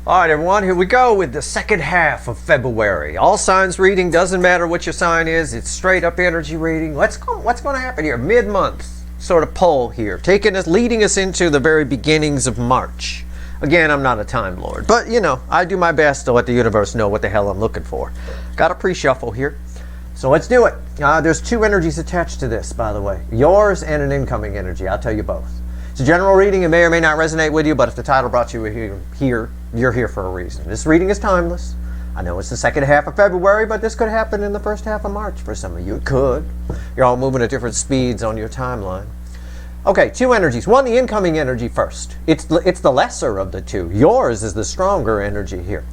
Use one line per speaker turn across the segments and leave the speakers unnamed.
All right, everyone, here we go with the second half of February. All signs reading, doesn't matter what your sign is. It's straight up energy reading. What's going to happen here? Mid-month sort of pull here, leading us into the very beginnings of March. Again, I'm not a Time Lord, but you know, I do my best to let the universe know what the hell I'm looking for. Got a pre-shuffle here. So let's do it. There's two energies attached to this, by the way. Yours and an incoming energy. I'll tell you both. It's a general reading. It may or may not resonate with you, but if the title brought you here, you're here for a reason. This reading is timeless. I know it's the second half of February, but this could happen in the first half of March for some of you. It could. You're all moving at different speeds on your timeline. Okay, two energies. One, the incoming energy first. It's the lesser of the two. Yours is the stronger energy here.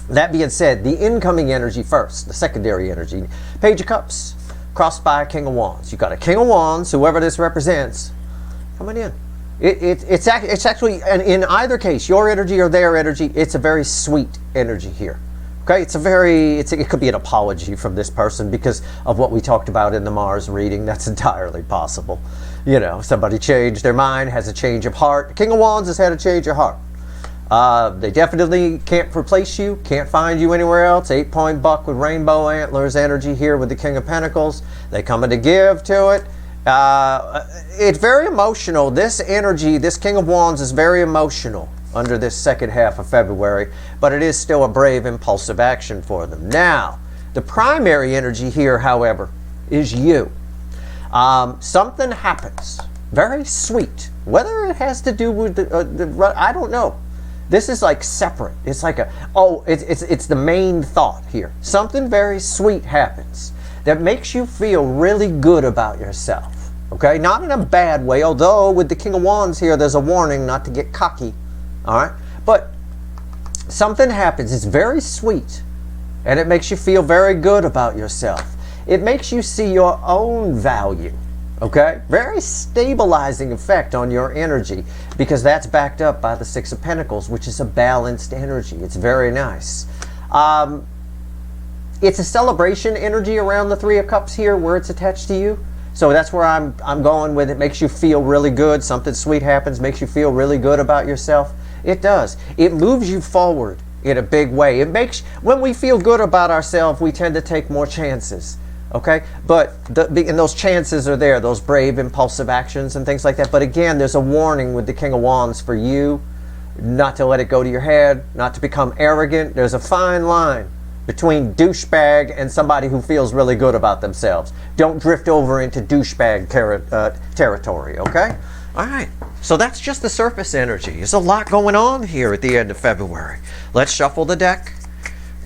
That being said, the incoming energy first, the secondary energy. Page of Cups, crossed by a King of Wands. You've got a King of Wands, whoever this represents, coming in. It's actually, and in either case, your energy or their energy, it's a very sweet energy here. Okay, it could be an apology from this person because of what we talked about in the Mars reading. That's entirely possible. You know, somebody changed their mind, has a change of heart. King of Wands has had a change of heart. They definitely can't replace you, can't find you anywhere else. 8-point buck with rainbow antlers energy here with the King of Pentacles. They coming to give to it. It's very emotional. This energy, this King of Wands is very emotional under this second half of February, but it is still a brave, impulsive action for them. Now, the primary energy here, however, is you. Something happens, very sweet. Whether it has to do with I don't know. This is like separate. It's like it's the main thought here. Something very sweet happens that makes you feel really good about yourself. Okay, not in a bad way, although with the King of Wands here, there's a warning not to get cocky. All right, but something happens. It's very sweet, and it makes you feel very good about yourself. It makes you see your own value. Okay, very stabilizing effect on your energy because that's backed up by the Six of Pentacles, which is a balanced energy. It's very nice. It's a celebration energy around the Three of Cups here where it's attached to you. So that's where I'm going with it. Makes you feel really good. Something sweet happens, makes you feel really good about yourself. It does. It moves you forward in a big way. When we feel good about ourselves, we tend to take more chances. Okay? But and those chances are there, those brave, impulsive actions and things like that. But again, there's a warning with the King of Wands for you not to let it go to your head, not to become arrogant. There's a fine line between douchebag and somebody who feels really good about themselves. Don't drift over into douchebag territory, okay? All right, so that's just the surface energy. There's a lot going on here at the end of February. Let's shuffle the deck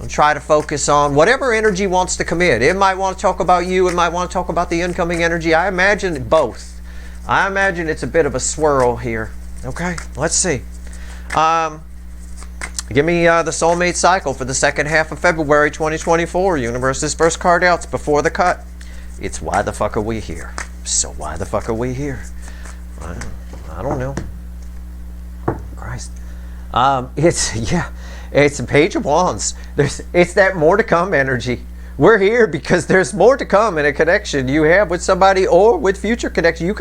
and try to focus on whatever energy wants to come in. It might want to talk about you, it might want to talk about the incoming energy. I imagine both. I imagine it's a bit of a swirl here. Okay, let's see. Give me the soulmate cycle for the second half of February 2024. Universe's first card out. It's before the cut. It's why the fuck are we here? So why the fuck are we here? I don't know. Christ. It's a Page of Wands. It's that more to come energy. We're here because there's more to come in a connection you have with somebody or with future connection.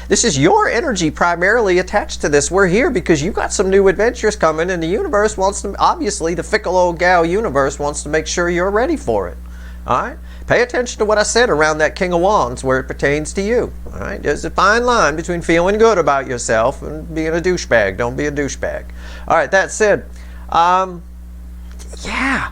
This is your energy primarily attached to this. We're here because you got some new adventures coming, and the universe wants to, obviously, the fickle old gal universe wants to make sure you're ready for it. All right? Pay attention to what I said around that King of Wands where it pertains to you. All right? There's a fine line between feeling good about yourself and being a douchebag. Don't be a douchebag. All right, that said, yeah.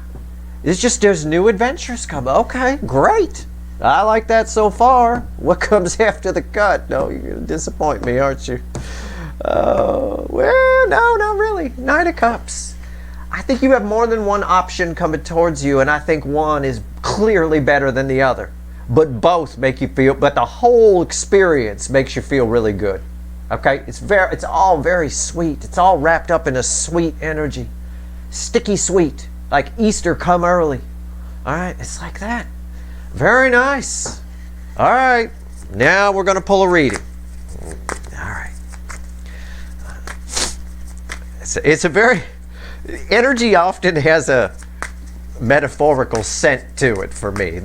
It's just there's new adventures coming. Okay, great. I like that so far. What comes after the cut? No, you're going to disappoint me, aren't you? Well, no, not really. Knight of Cups. I think you have more than one option coming towards you, and I think one is clearly better than the other. But both make you feel, but the whole experience makes you feel really good. Okay? It's all very sweet. It's all wrapped up in a sweet energy. Sticky sweet. Like Easter come early. All right, it's like that. Very nice. All right, now we're going to pull a reading. All right. It's a very, energy often has a metaphorical scent to it for me.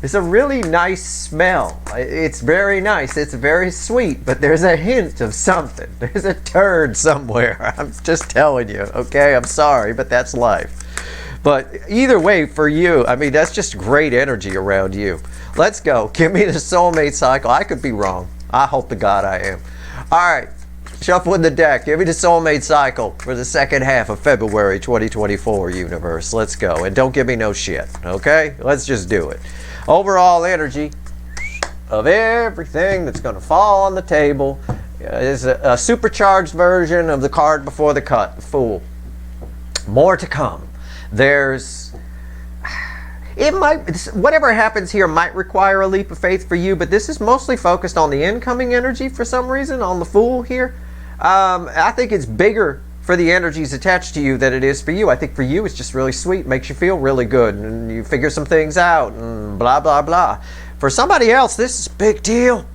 It's a really nice smell. It's very nice. It's very sweet, but there's a hint of something. There's a turd somewhere. I'm just telling you, okay? I'm sorry, but that's life. But either way, for you, I mean, that's just great energy around you. Let's go. Give me the soulmate cycle. I could be wrong. I hope to God I am. All right. Shuffling the deck. Give me the soulmate cycle for the second half of February 2024, universe. Let's go. And don't give me no shit, okay? Let's just do it. Overall energy of everything that's going to fall on the table is a supercharged version of the card before the cut, the Fool. More to come. Whatever happens here might require a leap of faith for you, but this is mostly focused on the incoming energy for some reason, on the Fool here. I think it's bigger for the energies attached to you than it is for you. I think for you it's just really sweet, makes you feel really good, and you figure some things out, and blah, blah, blah. For somebody else, this is a big deal.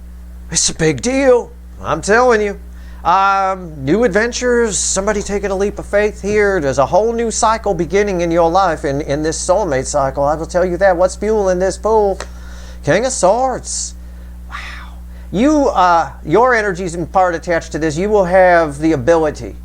It's a big deal. I'm telling you. New adventures, somebody taking a leap of faith here. There's a whole new cycle beginning in your life in this soulmate cycle. I will tell you that. What's fueling this Fool? King of Swords. Wow. Your energies in part attached to this. You will have the ability,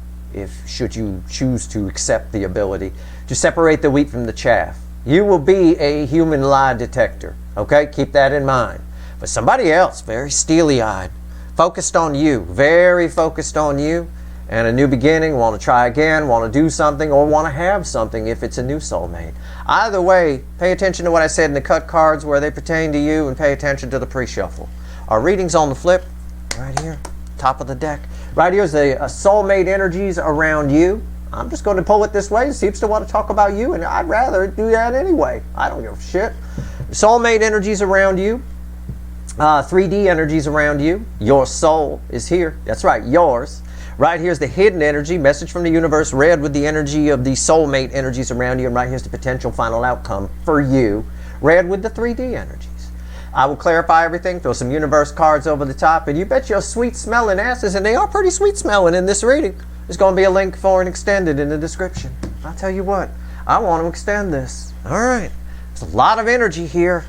should you choose to accept the ability, to separate the wheat from the chaff. You will be a human lie detector. Okay? Keep that in mind. But somebody else, very steely-eyed, focused on you, very focused on you, and a new beginning, want to try again, want to do something, or want to have something if it's a new soulmate. Either way, pay attention to what I said in the cut cards where they pertain to you, and pay attention to the pre-shuffle. Our reading's on the flip, right here, top of the deck. Right here's the soulmate energies around you. I'm just going to pull it this way. It seems to want to talk about you, and I'd rather do that anyway. I don't give a shit. Soulmate energies around you. 3D energies around you. Your soul is here. That's right, yours. Right here's the hidden energy, message from the universe, red with the energy of the soulmate energies around you, and right here's the potential final outcome for you, red with the 3D energies. I will clarify everything, throw some universe cards over the top, and you bet your sweet smelling asses, and they are pretty sweet smelling in this reading. There's going to be a link for an extended in the description. I'll tell you what, I want to extend this. All right, there's a lot of energy here.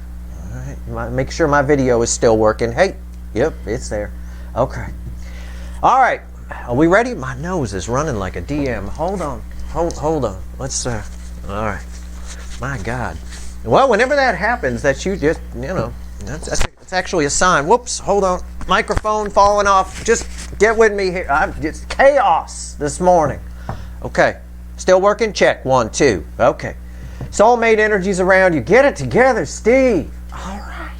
All right, make sure my video is still working. Hey, yep, it's there. Okay. All right, are we ready? My nose is running like a DM. Hold on, hold on. Let's, all right. My God. Well, whenever that happens, that you just, that's actually a sign. Whoops, hold on. Microphone falling off. Just get with me here. It's chaos this morning. Okay, still working? Check, 1, 2. Okay. Soulmate energies around you. Get it together, Steve. All right.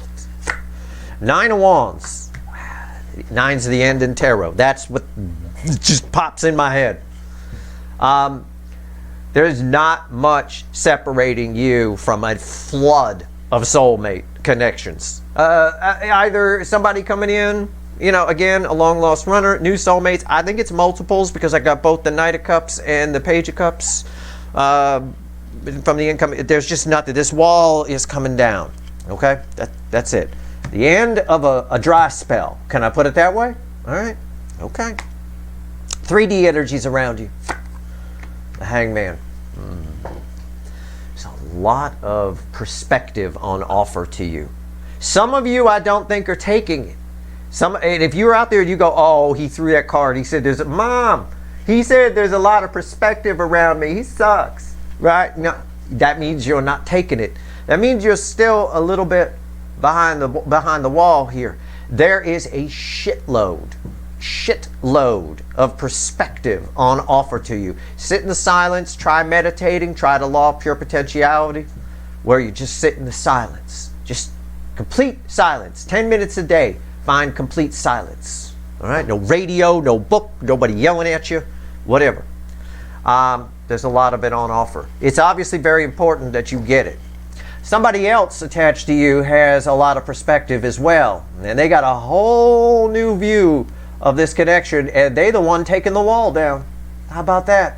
9 of Wands. 9's the end in tarot. That's what just pops in my head. There's not much separating you from a flood of soulmate connections. Either somebody coming in, again, a long lost runner, new soulmates. I think it's multiples because I got both the Knight of Cups and the Page of Cups from the income. There's just nothing. This wall is coming down. Okay, that's it. The end of a dry spell. Can I put it that way? All right. Okay. 3D energies around you. The Hangman. There's a lot of perspective on offer to you. Some of you I don't think are taking it. And if you're out there and you go, oh, he threw that card. He said, he said there's a lot of perspective around me. He sucks. Right? No, that means you're not taking it. That means you're still a little bit behind the wall here. There is a shitload of perspective on offer to you. Sit in the silence, try meditating, try the law of pure potentiality, where you just sit in the silence. Just complete silence. 10 minutes a day, find complete silence. All right? No radio, no book, nobody yelling at you, whatever. There's a lot of it on offer. It's obviously very important that you get it. Somebody else attached to you has a lot of perspective as well. And they got a whole new view of this connection, and they're the one taking the wall down. How about that?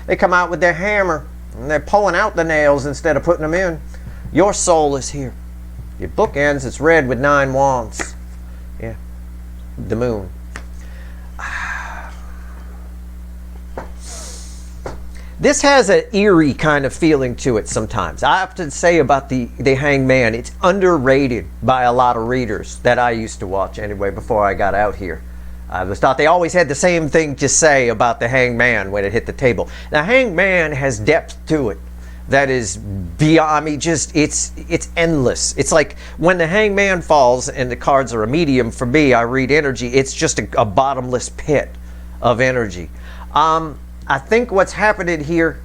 They come out with their hammer, and they're pulling out the nails instead of putting them in. Your soul is here. Your book ends, it's red with 9 wands. Yeah, the moon. This has an eerie kind of feeling to it sometimes. I have to say about the Hangman, it's underrated by a lot of readers that I used to watch anyway before I got out here. I was thought they always had the same thing to say about the Hangman when it hit the table. The Hangman has depth to it that is beyond, I mean, just, it's endless. It's like when the Hangman falls and the cards are a medium, for me, I read energy, it's just a bottomless pit of energy. I think what's happening here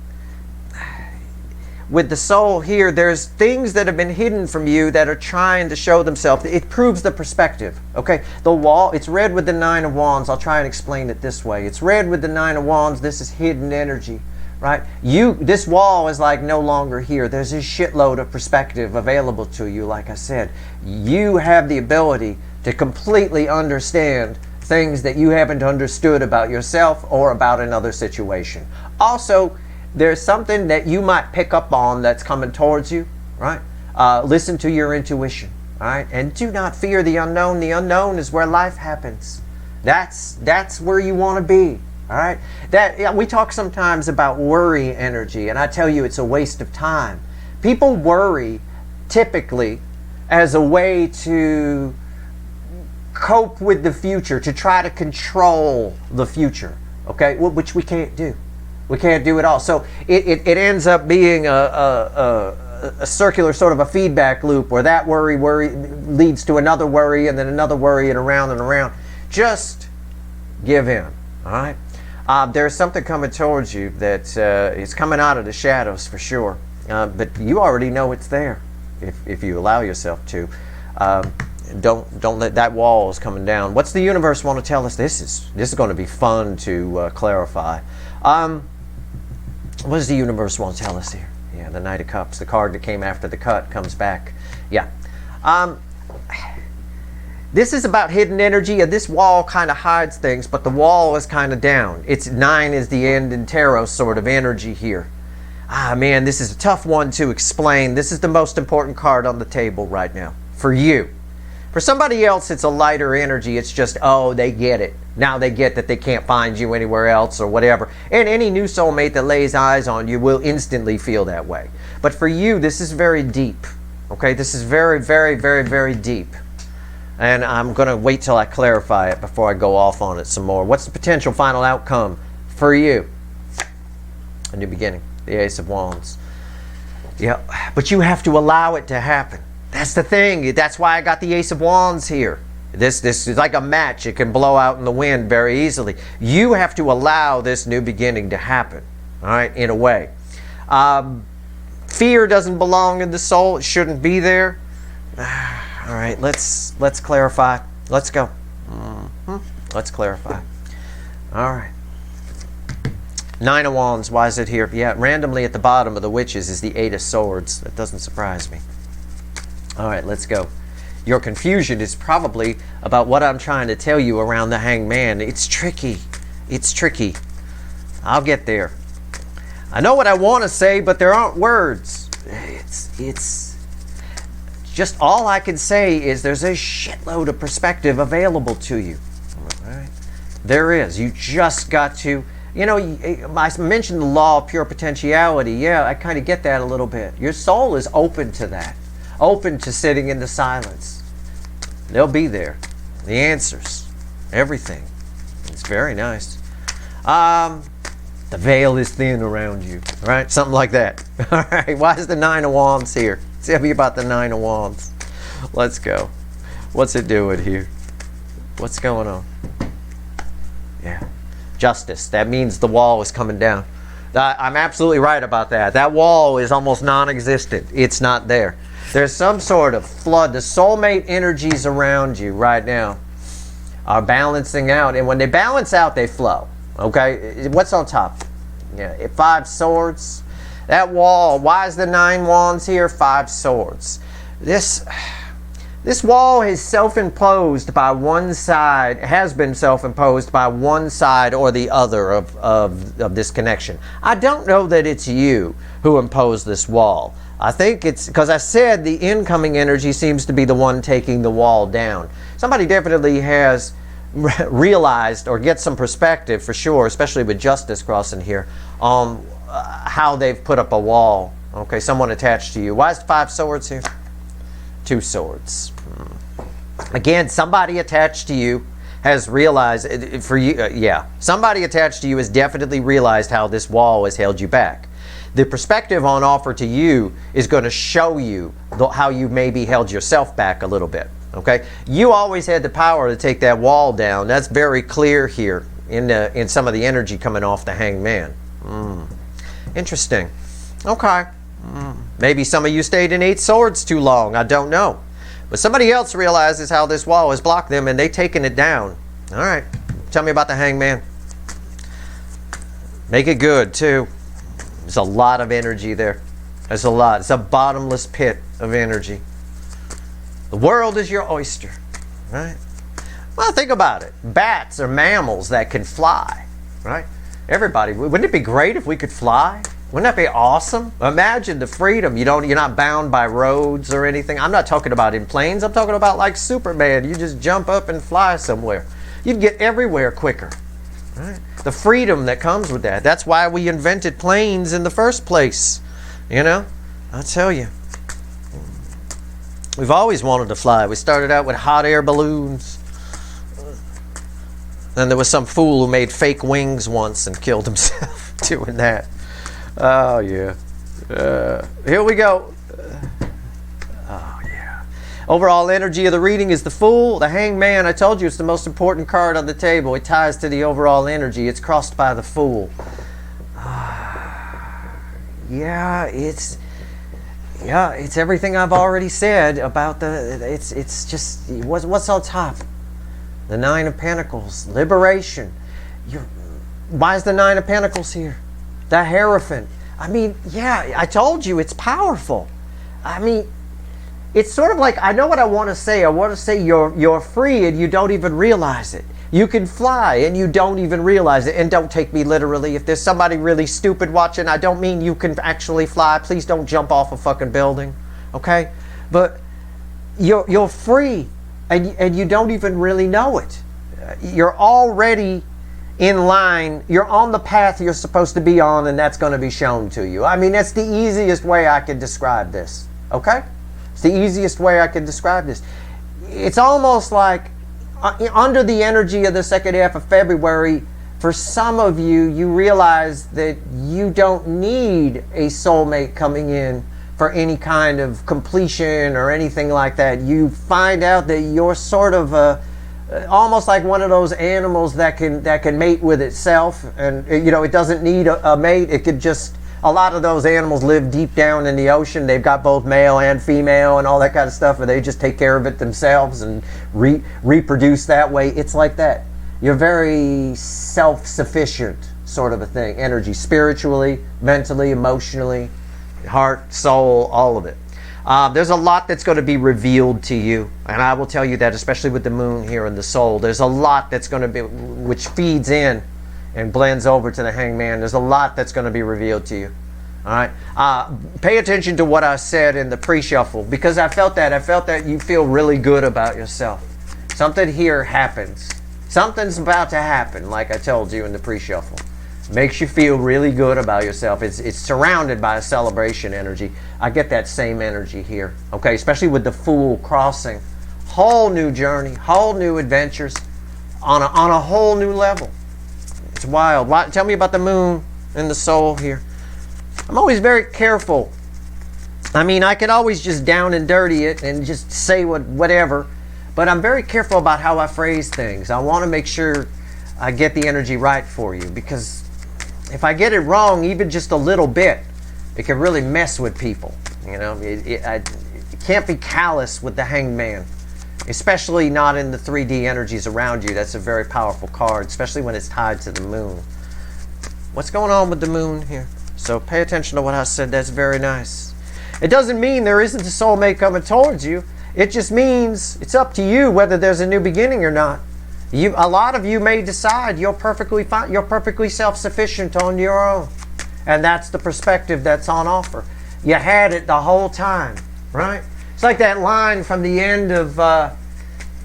with the soul here, there's things that have been hidden from you that are trying to show themselves. It proves the perspective, okay? The wall, it's red with the 9 of Wands. I'll try and explain it this way. It's red with the 9 of Wands. This is hidden energy, right? This wall is like no longer here. There's a shitload of perspective available to you, like I said. You have the ability to completely understand things that you haven't understood about yourself or about another situation. Also, there's something that you might pick up on that's coming towards you, right? Listen to your intuition, right? And do not fear the unknown. The unknown is where life happens. That's where you want to be, all right? We talk sometimes about worry energy, and I tell you it's a waste of time. People worry typically as a way to cope with the future, to try to control the future, okay? Which we can't do. We can't do it all. So it ends up being a circular sort of a feedback loop where that worry leads to another worry and then another worry and around and around. Just give in, all right? There's something coming towards you that is coming out of the shadows for sure, but you already know it's there if you allow yourself to. Don't let that wall is coming down. What's the universe want to tell us? This is going to be fun to clarify. What does the universe want to tell us here? Yeah, the Knight of Cups, the card that came after the cut comes back. Yeah. This is about hidden energy. This wall kind of hides things, but the wall is kind of down. It's 9 is the end in tarot sort of energy here. Man, this is a tough one to explain. This is the most important card on the table right now for you. For somebody else, it's a lighter energy. It's just, oh, they get it. Now they get that they can't find you anywhere else or whatever. And any new soulmate that lays eyes on you will instantly feel that way. But for you, this is very deep. Okay, this is very, very, very, very deep. And I'm going to wait till I clarify it before I go off on it some more. What's the potential final outcome for you? A new beginning. The Ace of Wands. Yeah, but you have to allow it to happen. That's the thing. That's why I got the Ace of Wands here. This is like a match. It can blow out in the wind very easily. You have to allow this new beginning to happen, all right, in a way. Fear doesn't belong in the soul. It shouldn't be there. All right, let's clarify. Let's go. Let's clarify. All right. 9 of Wands. Why is it here? Yeah, randomly at the bottom of the Witches is the 8 of Swords. That doesn't surprise me. All right, let's go. Your confusion is probably about what I'm trying to tell you around the Hangman. It's tricky. It's tricky. I'll get there. I know what I want to say, but there aren't words. It's just all I can say is there's a shitload of perspective available to you. All right? There is. You just got to, you know, I mentioned the law of pure potentiality. Yeah, I kind of get that a little bit. Your soul is open to that. Open to sitting in the silence. They'll be there. The answers. Everything. It's very nice. The veil is thin around you. Right? Something like that. All right. Why is the 9 of Wands here? Tell me about the 9 of Wands. Let's go. What's it doing here? What's going on? Yeah. Justice. That means the wall is coming down. I'm absolutely right about that. That wall is almost non-existent. It's not there. There's some sort of flood. The soulmate energies around you right now are balancing out. And when they balance out, they flow. Okay? What's on top? Yeah, 5 swords. That wall. Why is the 9 wands here? 5 swords. This wall is self-imposed by one side, has been self-imposed by one side or the other of this connection. I don't know that it's you who imposed this wall. I think it's because I said the incoming energy seems to be the one taking the wall down. Somebody definitely has realized or get some perspective for sure, especially with justice crossing here, on how they've put up a wall. Okay, someone attached to you. Why is 5 swords here? 2 swords. Again, somebody attached to you has realized, for you, somebody attached to you has definitely realized how this wall has held you back. The perspective on offer to you is going to show you how you maybe held yourself back a little bit. Okay, you always had the power to take that wall down. That's very clear here in some of the energy coming off the Hanged Man. Interesting. Okay. Maybe some of you stayed in 8 swords too long. I don't know. But somebody else realizes how this wall has blocked them and they've taken it down. All right. Tell me about the Hanged Man. Make it good, too. There's a lot of energy there. There's a lot. It's a bottomless pit of energy. The world is your oyster. Right? Well, think about it. Bats are mammals that can fly. Right? Everybody. Wouldn't it be great if we could fly? Wouldn't that be awesome? Imagine the freedom. You're not bound by roads or anything. I'm not talking about in planes. I'm talking about like Superman. You just jump up and fly somewhere. You'd get everywhere quicker. Right? The freedom that comes with that. That's why we invented planes in the first place. You know? I'll tell you. We've always wanted to fly. We started out with hot air balloons. Then there was some fool who made fake wings once and killed himself doing that. Oh, yeah. Here we go. Oh, yeah. Overall energy of the reading is the Fool. The Hanged Man, I told you, it's the most important card on the table. It ties to the overall energy. It's crossed by the Fool. Yeah, it's everything I've already said about it's just, what's on top? The 9 of Pentacles. Liberation. Why is the 9 of Pentacles here? The Hierophant. I mean, yeah, I told you it's powerful. I mean, it's sort of like, I know what I want to say. I want to say you're free and you don't even realize it. You can fly and you don't even realize it. And don't take me literally. If there's somebody really stupid watching, I don't mean you can actually fly. Please don't jump off a fucking building. Okay? But you're free and you don't even really know it. You're already in line. You're on the path you're supposed to be on, and that's going to be shown to you. I mean, that's the easiest way I can describe this. Okay? It's the easiest way I can describe this. It's almost like under the energy of the second half of February, for some of you, you realize that you don't need a soulmate coming in for any kind of completion or anything like that. You find out that you're sort of almost like one of those animals that can mate with itself, and it doesn't need a mate. It could just, a lot of those animals live deep down in the ocean. They've got both male and female and all that kind of stuff, or they just take care of it themselves and reproduce that way. It's like that. You're very self-sufficient sort of a thing. Energy, spiritually, mentally, emotionally, heart, soul, all of it. There's a lot that's going to be revealed to you, and I will tell you that, especially with the moon here in the soul. There's a lot that's going to be, which feeds in and blends over to the Hanged Man. There's a lot that's going to be revealed to you. All right. Pay attention to what I said in the pre-shuffle, because I felt that you feel really good about yourself. Something here happens. Something's about to happen, like I told you in the pre-shuffle. Makes you feel really good about yourself. It's surrounded by a celebration energy. I get that same energy here. Okay, especially with the Fool crossing. Whole new journey, whole new adventures on a whole new level. It's wild. Tell me about the moon and the soul here. I'm always very careful. I mean, I could always just down and dirty it and just say whatever, but I'm very careful about how I phrase things. I want to make sure I get the energy right for you, because if I get it wrong even just a little bit, it can really mess with people. It can't be callous with the Hanged Man, especially not in the 3D energies around you. That's a very powerful card, especially when it's tied to the moon. What's going on with the moon here? So pay attention to what I said. That's very nice. It doesn't mean there isn't a soulmate coming towards you. It just means it's up to you whether there's a new beginning or not. A lot of you may decide you're perfectly fine, you're perfectly self-sufficient on your own. And that's the perspective that's on offer. You had it the whole time, right? It's like that line from the end of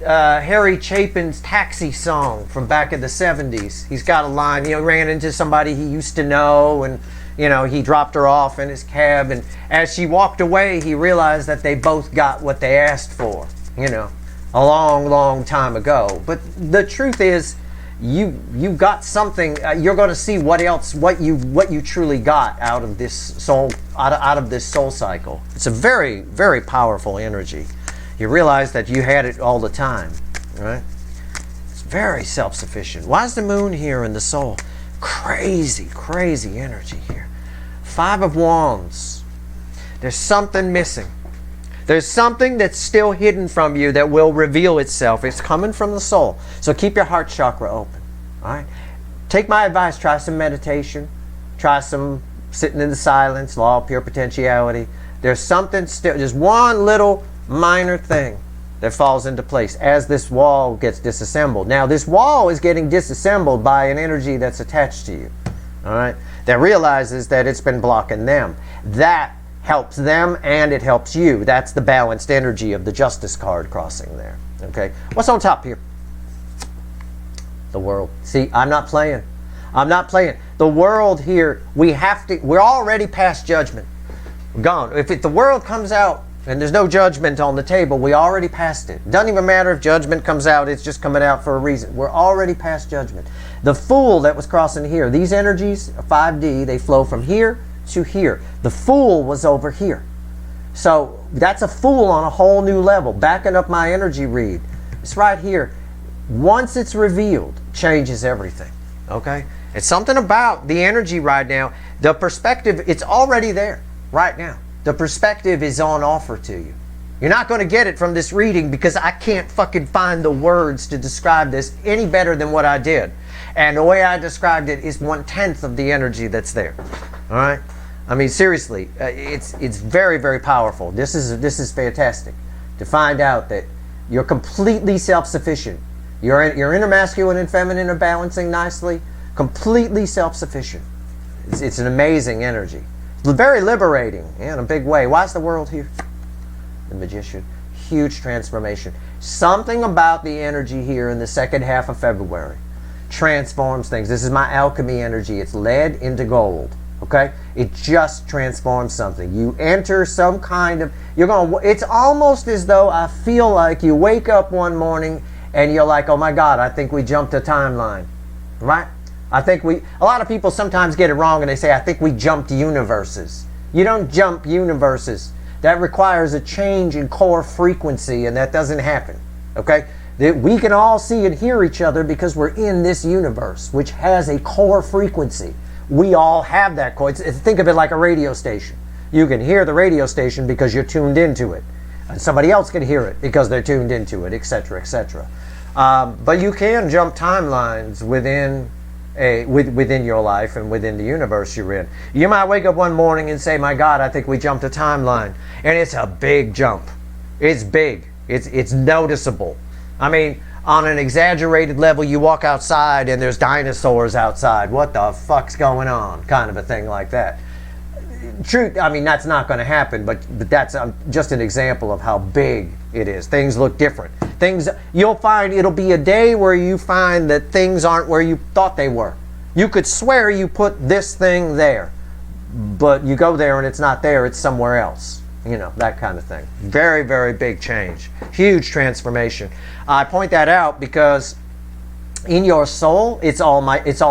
Harry Chapin's Taxi song from back in the 70s. He's got a line, you know, ran into somebody he used to know, and, you know, he dropped her off in his cab, and as she walked away, he realized that they both got what they asked for, you know, a long, long time ago. But the truth is, you got something. You're going to see what you truly got out of this soul, out of this soul cycle. It's a very, very powerful energy. You realize that you had it all the time, right? It's very self-sufficient. Why is the moon here in the soul? Crazy, crazy energy here. 5 of Wands. There's something missing. There's something that's still hidden from you that will reveal itself. It's coming from the soul. So keep your heart chakra open. All right? Take my advice. Try some meditation. Try some sitting in the silence, law of pure potentiality. There's something still, just one little minor thing that falls into place as this wall gets disassembled. Now, this wall is getting disassembled by an energy that's attached to you. All right? That realizes that it's been blocking them. That helps them and it helps you. That's the balanced energy of the Justice card crossing there. Okay? What's on top here? The world. See, I'm not playing. I'm not playing. The world here, we're already past judgment. We're gone. If the world comes out and there's no judgment on the table, we already passed it. Doesn't even matter if judgment comes out, it's just coming out for a reason. We're already past judgment. The Fool that was crossing here, these energies, 5D, they flow from here to here. The Fool was over here. So that's a Fool on a whole new level. Backing up my energy read. It's right here. Once it's revealed, changes everything. Okay? It's something about the energy right now. The perspective, it's already there right now. The perspective is on offer to you. You're not going to get it from this reading because I can't fucking find the words to describe this any better than what I did. And the way I described it is 1/10 of the energy that's there. All right? I mean, seriously, it's very, very powerful. This is fantastic to find out that you're completely self-sufficient. Your inner masculine and feminine are balancing nicely. Completely self-sufficient. It's an amazing energy. Very liberating in a big way. Why is the world here? The Magician. Huge transformation. Something about the energy here in the second half of February transforms things. This is my alchemy energy. It's lead into gold. Okay? It just transforms something. You enter some kind of... It's almost as though I feel like you wake up one morning and you're like, oh my God, I think we jumped a timeline. Right? A lot of people sometimes get it wrong and they say, I think we jumped universes. You don't jump universes. That requires a change in core frequency, and that doesn't happen. Okay? We can all see and hear each other because we're in this universe, which has a core frequency. We all have that core. Think of it like a radio station. You can hear the radio station because you're tuned into it. And somebody else can hear it because they're tuned into it, etc., etc. But you can jump timelines within your life and within the universe you're in. You might wake up one morning and say, my God, I think we jumped a timeline. And it's a big jump. It's big. It's noticeable. I mean, on an exaggerated level, you walk outside and there's dinosaurs outside. What the fuck's going on? Kind of a thing like that. True, I mean, that's not going to happen, but that's just an example of how big it is. Things look different. You'll find it'll be a day where you find that things aren't where you thought they were. You could swear you put this thing there, but you go there and it's not there, it's somewhere else. You know, that kind of thing. Very, very big change. Huge transformation. I point that out because in your soul, it's all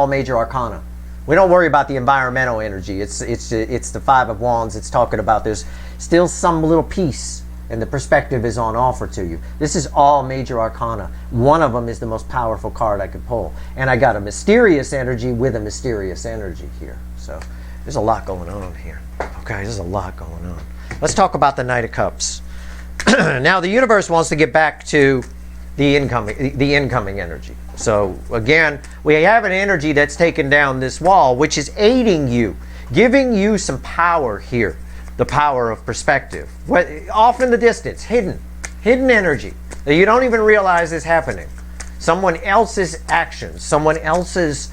major arcana. We don't worry about the environmental energy. It's the 5 of Wands. It's talking about there's still some little piece and the perspective is on offer to you. This is all major arcana. One of them is the most powerful card I could pull. And I got a mysterious energy with a mysterious energy here. So there's a lot going on here. Okay, there's a lot going on. Let's talk about the Knight of Cups. Now the universe wants to get back to the incoming energy. So again, we have an energy that's taken down this wall, which is aiding you, giving you some power here. The power of perspective. Off in the distance, hidden energy that you don't even realize is happening. Someone else's actions, someone else's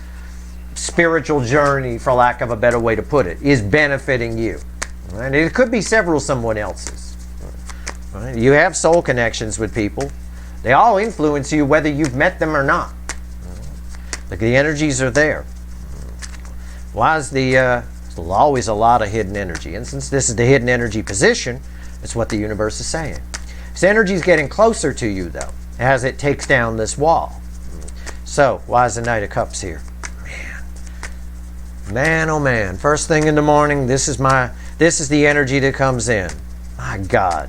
spiritual journey, for lack of a better way to put it, is benefiting you. And it could be someone else's. Right? You have soul connections with people They all influence you whether you've met them or not. Like the energies are there. Why is there's always a lot of hidden energy? And since this is the hidden energy position, it's what the universe is saying. This energy is getting closer to you, though, as it takes down this wall. So, why is the Knight of Cups here? Man, oh man. First thing in the morning, this is the energy that comes in. My God.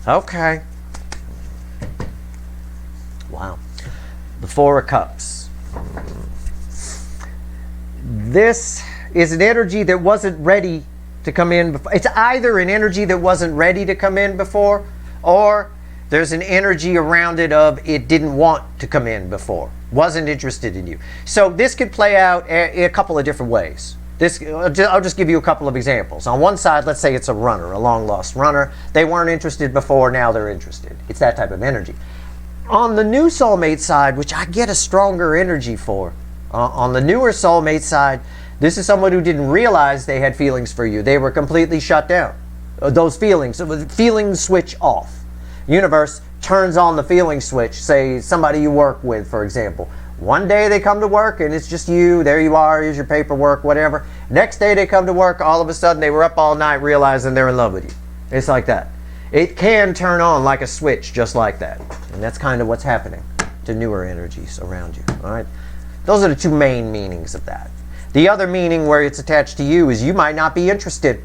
Okay. Wow. The Four of Cups. This is an energy that wasn't ready to come in before. It's either an energy that wasn't ready to come in before, or there's an energy around it of it didn't want to come in before, wasn't interested in you. So this could play out a couple of different ways. I'll just give you a couple of examples. On one side, let's say it's a runner, a long-lost runner. They weren't interested before, now they're interested. It's that type of energy. On the new soulmate side, which I get a stronger energy for, on the newer soulmate side, this is someone who didn't realize they had feelings for you. They were completely shut down. Those feelings switch off. Universe turns on the feeling switch. Say somebody you work with, for example. One day they come to work and it's just you. There you are. Here's your paperwork, whatever. Next day they come to work. All of a sudden they were up all night realizing they're in love with you. It's like that. It can turn on like a switch just like that. And that's kind of what's happening to newer energies around you. All right. Those are the two main meanings of that. The other meaning where it's attached to you is you might not be interested.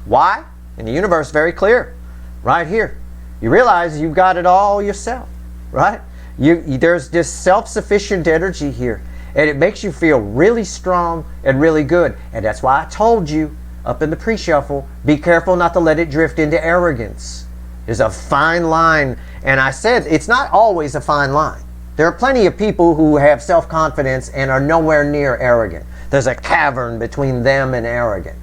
Why? In the universe, very clear. Right here. You realize you've got it all yourself. Right? There's this self-sufficient energy here. And it makes you feel really strong and really good. And that's why I told you up in the pre-shuffle, be careful not to let it drift into arrogance. There's a fine line. And I said it's not always a fine line. There are plenty of people who have self-confidence and are nowhere near arrogant. There's a cavern between them and arrogant.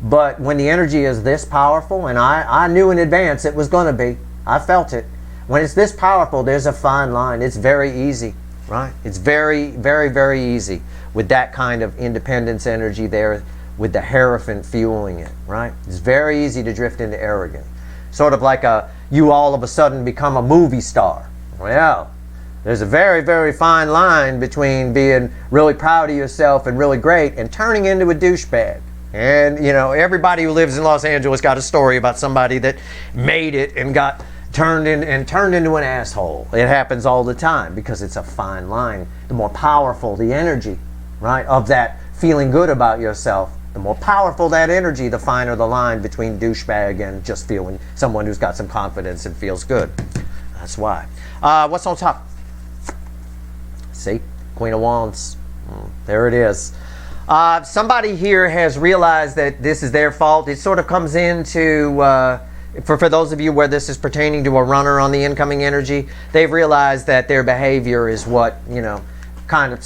But when the energy is this powerful, and I knew in advance it was going to be, I felt it. When it's this powerful, there's a fine line. It's very easy, right? It's very, very, very easy with that kind of independence energy there, with the Hierophant fueling it, right? It's very easy to drift into arrogance. Sort of like you all of a sudden become a movie star. Well, there's a very, very fine line between being really proud of yourself and really great and turning into a douchebag. And, you know, everybody who lives in Los Angeles got a story about somebody that made it and got turned into an asshole. It happens all the time because it's a fine line. The more powerful the energy, right, of that feeling good about yourself, the more powerful that energy, the finer the line between douchebag and just feeling someone who's got some confidence and feels good. That's why. What's on top? See? Queen of Wands. There it is. Somebody here has realized that this is their fault. It sort of comes into, for those of you where this is pertaining to a runner on the incoming energy, they've realized that their behavior is what, you know, kind of,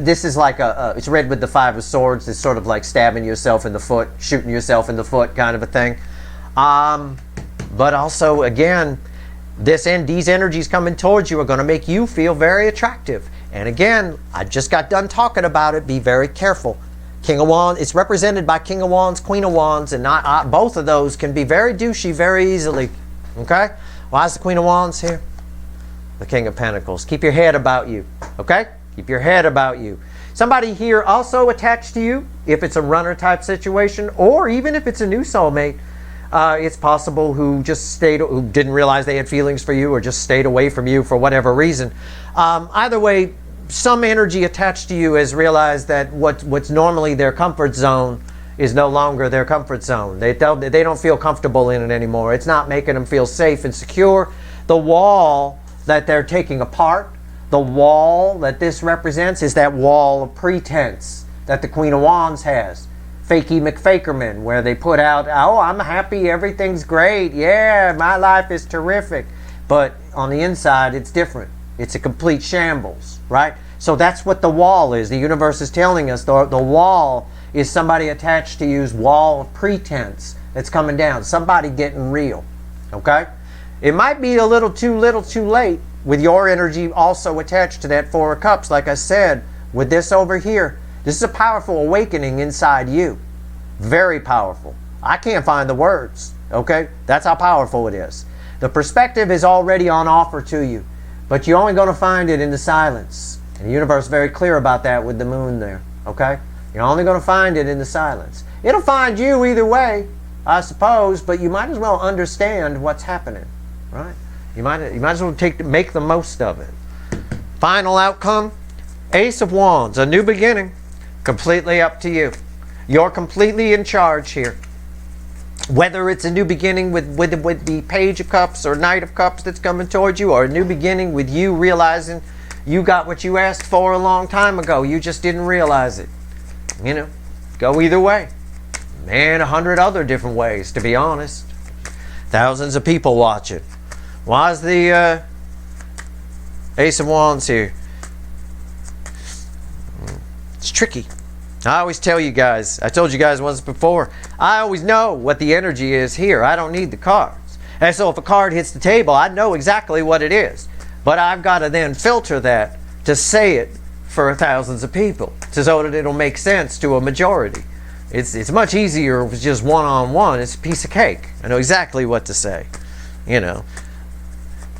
this is like it's read with the Five of Swords. It's sort of like stabbing yourself in the foot, shooting yourself in the foot kind of a thing. But also, again, these energies coming towards you are going to make you feel very attractive. And again, I just got done talking about it. Be very careful. King of Wands, it's represented by King of Wands, Queen of Wands, and not both of those can be very douchey very easily. Okay? Why is the Queen of Wands here? The King of Pentacles. Keep your head about you. Okay? Keep your head about you. Somebody here also attached to you, if it's a runner type situation, or even if it's a new soulmate, it's possible who didn't realize they had feelings for you or just stayed away from you for whatever reason. Either way, some energy attached to you has realized that what's normally their comfort zone is no longer their comfort zone. They don't feel comfortable in it anymore. It's not making them feel safe and secure. The wall that they're taking apart, the wall that this represents, is that wall of pretense that the Queen of Wands has. Fakey McFakerman, where they put out, oh, I'm happy, everything's great, yeah, my life is terrific. But on the inside, it's different. It's a complete shambles, right? So that's what the wall is. The universe is telling us the wall is somebody attached to you's wall of pretense that's coming down. Somebody getting real, okay? It might be a little too late with your energy also attached to that Four of Cups. Like I said, with this over here, this is a powerful awakening inside you. Very powerful. I can't find the words, okay? That's how powerful it is. The perspective is already on offer to you. But you're only going to find it in the silence. And the universe is very clear about that with the moon there. Okay? You're only going to find it in the silence. It'll find you either way, I suppose, but you might as well understand what's happening. Right? You might as well make the most of it. Final outcome, Ace of Wands, a new beginning. Completely up to you. You're completely in charge here. Whether it's a new beginning with the Page of Cups or Knight of Cups that's coming towards you, or a new beginning with you realizing you got what you asked for a long time ago. You just didn't realize it. You know, go either way. Man, 100 other different ways, to be honest. Thousands of people watching. Why is the Ace of Wands here? It's tricky. I always tell you guys, I told you guys once before, I always know what the energy is here. I don't need the cards. And so if a card hits the table, I know exactly what it is. But I've got to then filter that to say it for thousands of people so that it'll make sense to a majority. It's much easier if it's just one-on-one. It's a piece of cake. I know exactly what to say, you know.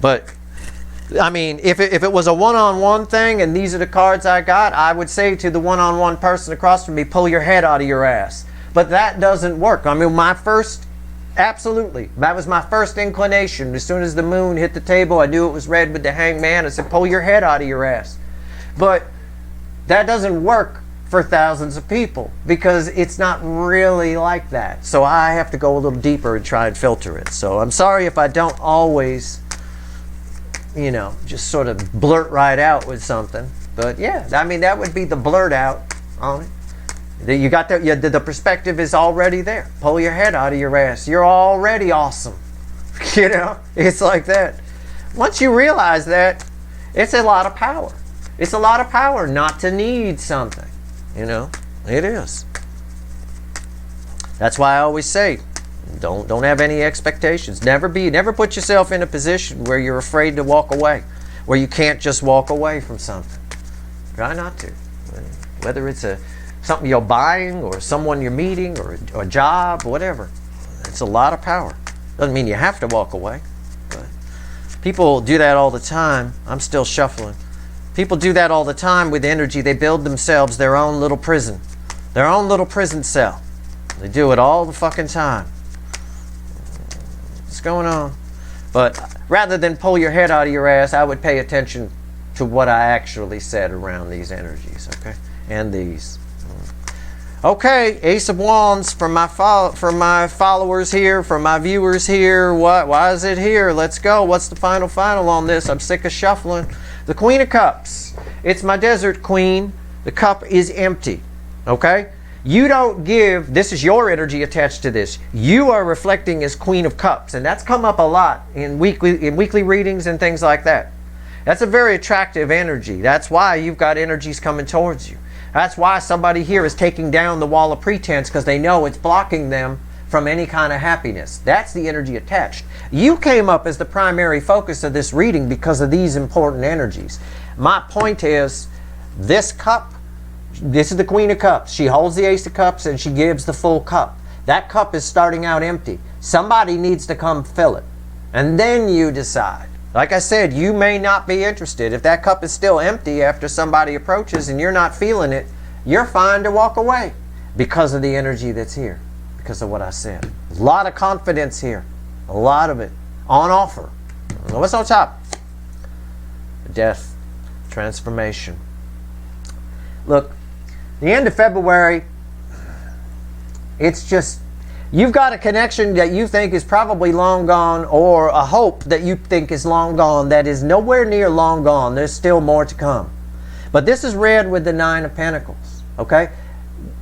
But I mean, if it was a one-on-one thing and these are the cards I got, I would say to the one-on-one person across from me, pull your head out of your ass. But that doesn't work. I mean, absolutely, that was my first inclination. As soon as the moon hit the table, I knew it was red with the Hangman. I said, pull your head out of your ass. But that doesn't work for thousands of people because it's not really like that. So I have to go a little deeper and try and filter it. So I'm sorry if I don't always, you know, just sort of blurt right out with something. But yeah, I mean, that would be the blurt out on it. You got the perspective is already there. Pull your head out of your ass. You're already awesome. You know, it's like that. Once you realize that, it's a lot of power. It's a lot of power not to need something. You know, it is. That's why I always say, don't have any expectations. Never put yourself in a position where you're afraid to walk away, where you can't just walk away from something. Try not to. Whether it's something you're buying or someone you're meeting or a job, whatever. It's a lot of power. Doesn't mean you have to walk away. But people do that all the time. I'm still shuffling. People do that all the time with energy. They build themselves their own little prison. Their own little prison cell. They do it all the fucking time. What's going on? But rather than pull your head out of your ass, I would pay attention to what I actually said around these energies, okay? And these. Okay, Ace of Wands for my followers here, for my viewers here. Why is it here? Let's go. What's the final on this? I'm sick of shuffling. The Queen of Cups. It's my desert queen. The cup is empty. Okay? You don't give, this is your energy attached to this. You are reflecting as Queen of Cups, and that's come up a lot in weekly readings and things like that. That's a very attractive energy. That's why you've got energies coming towards you. That's why somebody here is taking down the wall of pretense, because they know it's blocking them from any kind of happiness. That's the energy attached. You came up as the primary focus of this reading because of these important energies. My point is, this cup, this is the Queen of Cups. She holds the Ace of Cups and she gives the full cup. That cup is starting out empty. Somebody needs to come fill it. And then you decide. Like I said, you may not be interested. If that cup is still empty after somebody approaches and you're not feeling it, you're fine to walk away because of the energy that's here, because of what I said. A lot of confidence here. A lot of it. On offer. What's on top? Death. Transformation. Look, the end of February, it's just, you've got a connection that you think is probably long gone, or a hope that you think is long gone that is nowhere near long gone. There's still more to come. But this is read with the Nine of Pentacles, okay?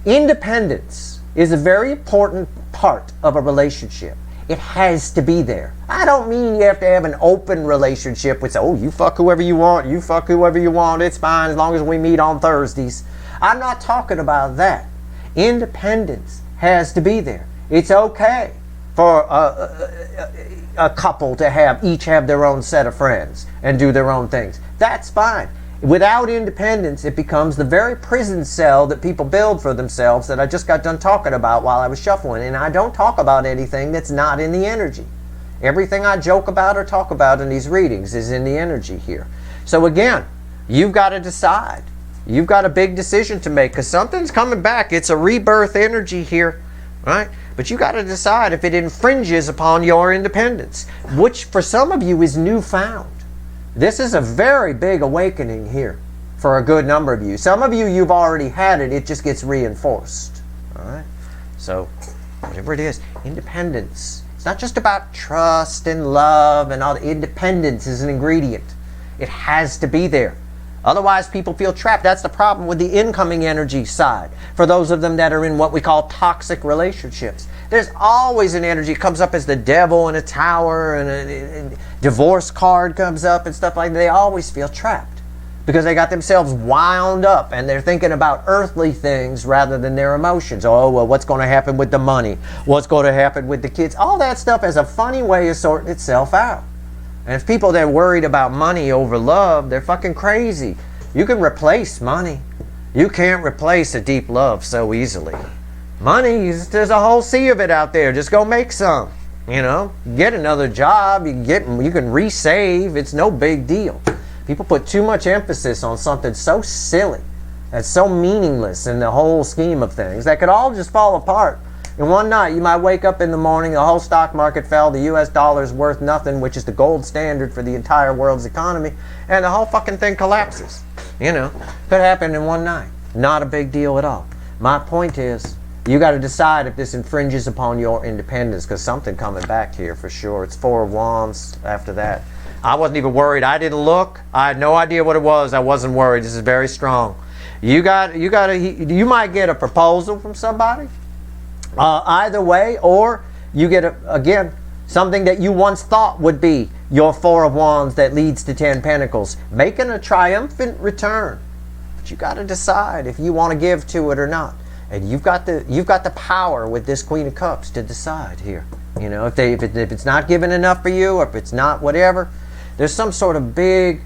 Independence is a very important part of a relationship. It has to be there. I don't mean you have to have an open relationship with, oh, you fuck whoever you want, you fuck whoever you want, it's fine as long as we meet on Thursdays. I'm not talking about that. Independence has to be there. It's okay for a couple to each have their own set of friends and do their own things. That's fine. Without independence, it becomes the very prison cell that people build for themselves that I just got done talking about while I was shuffling. And I don't talk about anything that's not in the energy. Everything I joke about or talk about in these readings is in the energy here. So again, you've got to decide. You've got a big decision to make because something's coming back. It's a rebirth energy here, right? But you got to decide if it infringes upon your independence, which for some of you is newfound. This is a very big awakening here for a good number of you. Some of you, you've already had it. It just gets reinforced, all right? So whatever it is, independence. It's not just about trust and love and all. Independence is an ingredient. It has to be there. Otherwise, people feel trapped. That's the problem with the incoming energy side. For those of them that are in what we call toxic relationships, there's always an energy. It comes up as the devil in a tower, and a divorce card comes up and stuff like that. They always feel trapped because they got themselves wound up and they're thinking about earthly things rather than their emotions. Oh, well, what's going to happen with the money? What's going to happen with the kids? All that stuff has a funny way of sorting itself out. And if people that are worried about money over love, they're fucking crazy. You can replace money. You can't replace a deep love so easily. Money, there's a whole sea of it out there. Just go make some. You know, get another job. You can resave. It's no big deal. People put too much emphasis on something so silly, that's so meaningless in the whole scheme of things, that could all just fall apart. In one night, you might wake up in the morning, the whole stock market fell, the US dollar is worth nothing, which is the gold standard for the entire world's economy, and the whole fucking thing collapses. You know, could happen in one night. Not a big deal at all. My point is, you got to decide if this infringes upon your independence, because something coming back here for sure. It's Four of Wands after that. I wasn't even worried. I didn't look. I had no idea what it was. I wasn't worried. This is very strong. You might get a proposal from somebody. Either way, or you get, again, something that you once thought would be your Four of Wands that leads to 10 Pentacles, making a triumphant return. But you got to decide if you want to give to it or not. And you've got the power with this Queen of Cups to decide here. You know, if it's not giving enough for you, or if it's not whatever, there's some sort of big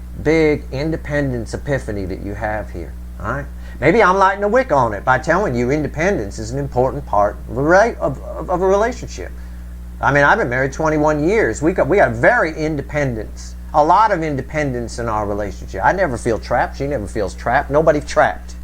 independence epiphany that you have here. All right. Maybe I'm lighting a wick on it by telling you independence is an important part of a relationship. I mean, I've been married 21 years. We got very independence, a lot of independence in our relationship. I never feel trapped. She never feels trapped. Nobody's trapped.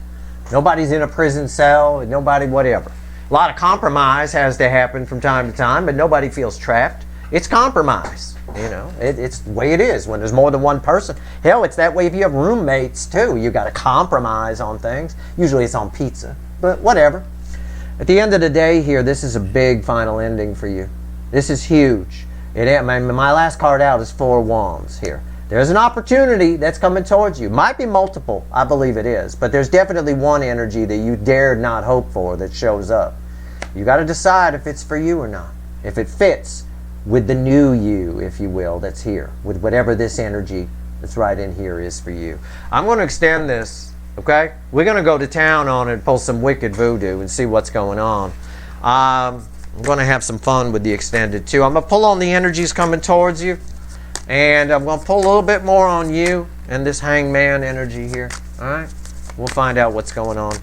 Nobody's in a prison cell. Nobody whatever. A lot of compromise has to happen from time to time, but nobody feels trapped. It's compromise. You know, it's the way it is when there's more than one person. Hell, it's that way if you have roommates too. You got to compromise on things. Usually it's on pizza, but whatever. At the end of the day here, this is a big final ending for you. This is huge. My last card out is Four Wands here. There's an opportunity that's coming towards you. Might be multiple, I believe it is, but there's definitely one energy that you dared not hope for that shows up. You got to decide if it's for you or not. If it fits with the new you, if you will, that's here, with whatever this energy that's right in here is for you. I'm going to extend this, okay? We're going to go to town on it, pull some wicked voodoo and see what's going on. I'm going to have some fun with the extended too. I'm going to pull on the energies coming towards you, and I'm going to pull a little bit more on you and this hangman energy here, all right? We'll find out what's going on.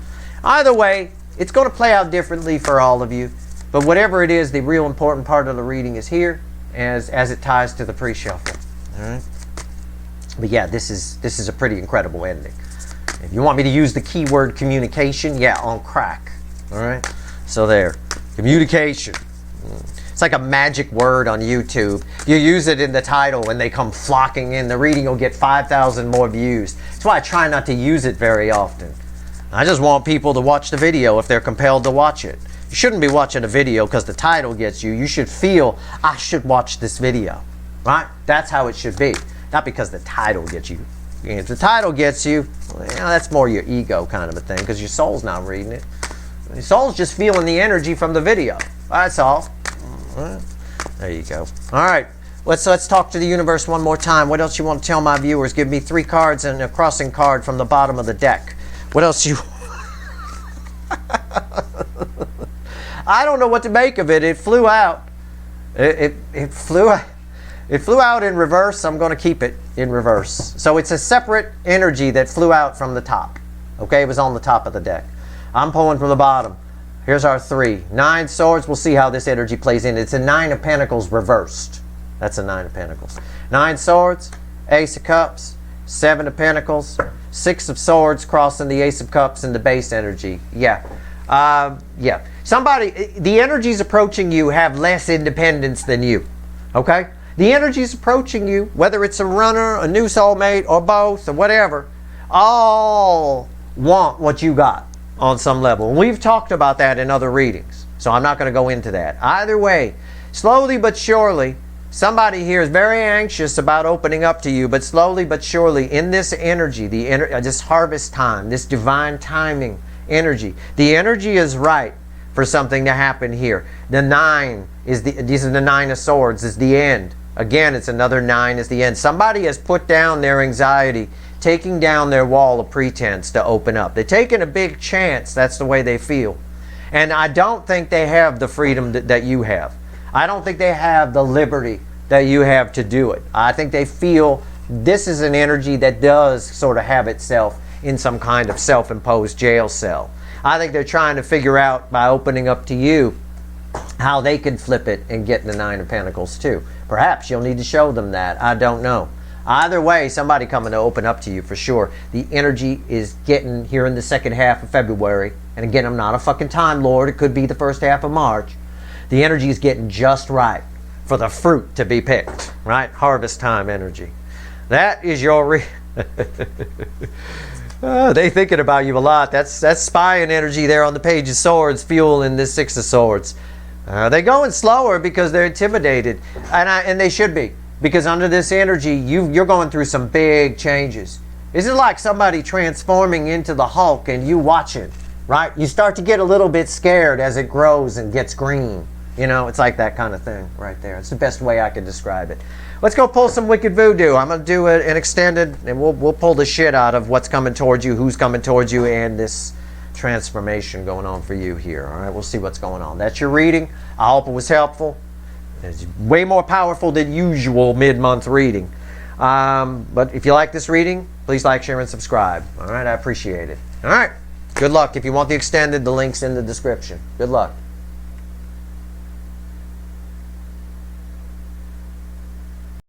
Either way, it's going to play out differently for all of you. But whatever it is, the real important part of the reading is here as it ties to the pre-shuffle. All right? But yeah, this is a pretty incredible ending. If you want me to use the keyword communication, yeah, on crack. All right? So there. Communication. It's like a magic word on YouTube. You use it in the title and they come flocking in. The reading will get 5,000 more views. That's why I try not to use it very often. I just want people to watch the video if they're compelled to watch it. You shouldn't be watching a video because the title gets you. You should feel, I should watch this video, right? That's how it should be. Not because the title gets you. If the title gets you, well, that's more your ego kind of a thing because your soul's not reading it. Your soul's just feeling the energy from the video. That's all. Right. There you go. All right. Let's talk to the universe one more time. What else you want to tell my viewers? Give me 3 cards and a crossing card from the bottom of the deck. What else you... I don't know what to make of it. It flew out. It flew out in reverse. I'm going to keep it in reverse. So it's a separate energy that flew out from the top. Okay, it was on the top of the deck. I'm pulling from the bottom. Here's our 3. 9 swords. We'll see how this energy plays in. It's a 9 of Pentacles reversed. That's a 9 of Pentacles. 9 swords, Ace of Cups, Seven of Pentacles, Six of Swords crossing the Ace of Cups and the base energy. Yeah. Yeah. Somebody, the energies approaching you have less independence than you. Okay? The energies approaching you, whether it's a runner, a new soulmate, or both, or whatever, all want what you got on some level. And we've talked about that in other readings, so I'm not going to go into that. Either way, slowly but surely, somebody here is very anxious about opening up to you, but slowly but surely, in this energy, this harvest time, this divine timing energy, the energy is right for something to happen here. The 9 is these are the 9 of Swords, is the end. Again, it's another 9 is the end. Somebody has put down their anxiety, taking down their wall of pretense to open up. They're taking a big chance. That's the way they feel. And I don't think they have the freedom that you have. I don't think they have the liberty that you have to do it. I think they feel this is an energy that does sort of have itself in some kind of self-imposed jail cell. I think they're trying to figure out, by opening up to you, how they can flip it and get the 9 of Pentacles too. Perhaps you'll need to show them that. I don't know. Either way, somebody coming to open up to you for sure. The energy is getting here in the second half of February. And again, I'm not a fucking time lord. It could be the first half of March. The energy is getting just right for the fruit to be picked. Right? Harvest time energy. That is your... they thinking about you a lot. That's spying energy there on the Page of Swords, fueling this 6 of Swords. They're going slower because they're intimidated. And they should be. Because under this energy, you're going through some big changes. This is like somebody transforming into the Hulk and you watching, right? You start to get a little bit scared as it grows and gets green. You know, it's like that kind of thing right there. It's the best way I can describe it. Let's go pull some Wicked Voodoo. I'm going to do an extended, and we'll pull the shit out of what's coming towards you, who's coming towards you, and this transformation going on for you here. All right, we'll see what's going on. That's your reading. I hope it was helpful. It's way more powerful than usual mid-month reading. But if you like this reading, please like, share, and subscribe. All right, I appreciate it. All right, good luck. If you want the extended, the link's in the description. Good luck.